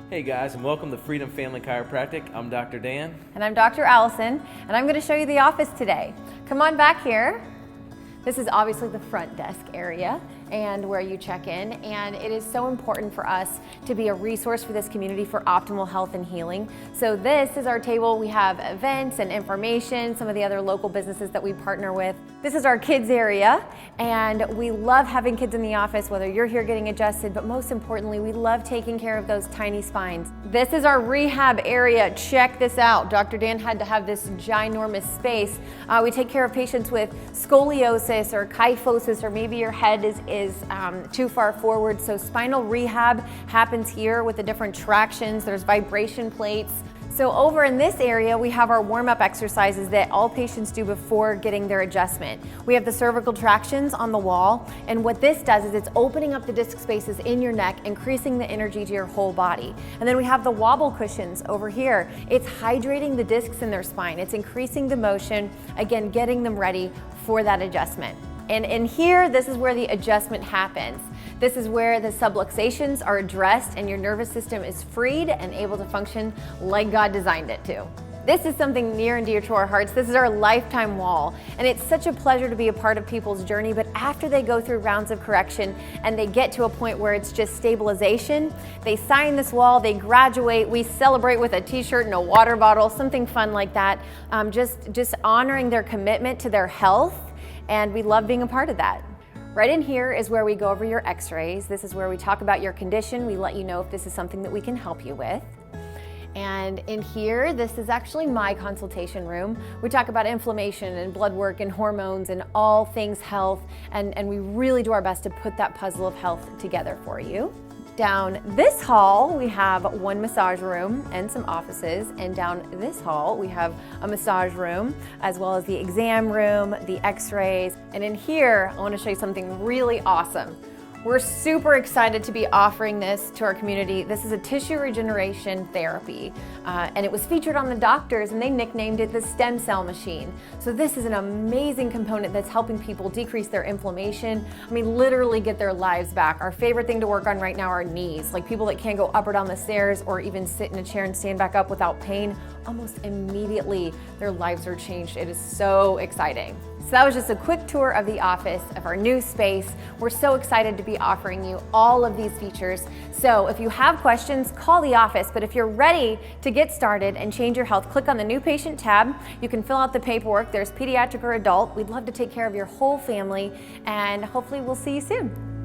Hey guys, and welcome to Freedom Family Chiropractic. I'm Dr. Dan. And I'm Dr. Allison, and I'm going to show you the office today. Come on back here. This is obviously the front desk area and where you check in, and it is so important for us to be a resource for this community for optimal health and healing. So this is our table. We have events and information, some of the other local businesses that we partner with. This is our kids area, and we love having kids in the office, whether you're here getting adjusted, but most importantly, we love taking care of those tiny spines. This is our rehab area. Check this out. Dr. Dan had to have this ginormous space. We take care of patients with scoliosis or kyphosis, or maybe your head is too far forward. So spinal rehab happens here with the different tractions. There's vibration plates. So over in this area, we have our warm-up exercises that all patients do before getting their adjustment. We have the cervical tractions on the wall, and what this does is it's opening up the disc spaces in your neck, increasing the energy to your whole body. And then we have the wobble cushions over here. It's hydrating the discs in their spine. It's increasing the motion, again, getting them ready for that adjustment. And in here, this is where the adjustment happens. This is where the subluxations are addressed and your nervous system is freed and able to function like God designed it to. This is something near and dear to our hearts. This is our lifetime wall, and it's such a pleasure to be a part of people's journey, but after they go through rounds of correction and they get to a point where it's just stabilization, they sign this wall, they graduate, we celebrate with a t-shirt and a water bottle, something fun like that, just honoring their commitment to their health, and we love being a part of that. Right in here is where we go over your x-rays. This is where we talk about your condition. We let you know if this is something that we can help you with. And in here, this is actually my consultation room. We talk about inflammation and blood work and hormones and all things health, and we really do our best to put that puzzle of health together for you. Down this hall, we have one massage room and some offices, and down this hall, we have a massage room, as well as the exam room, the x-rays, and in here, I want to show you something really awesome. We're super excited to be offering this to our community. This is a tissue regeneration therapy, and it was featured on the doctors, and they nicknamed it the stem cell machine. So this is an amazing component that's helping people decrease their inflammation. I mean, literally get their lives back. Our favorite thing to work on right now are knees, like people that can't go up or down the stairs or even sit in a chair and stand back up without pain. Almost immediately, their lives are changed. It is so exciting. So that was just a quick tour of the office, of our new space. We're so excited to be offering you all of these features. So if you have questions, call the office. But if you're ready to get started and change your health, click on the New Patient tab. You can fill out the paperwork. There's pediatric or adult. We'd love to take care of your whole family, and hopefully we'll see you soon.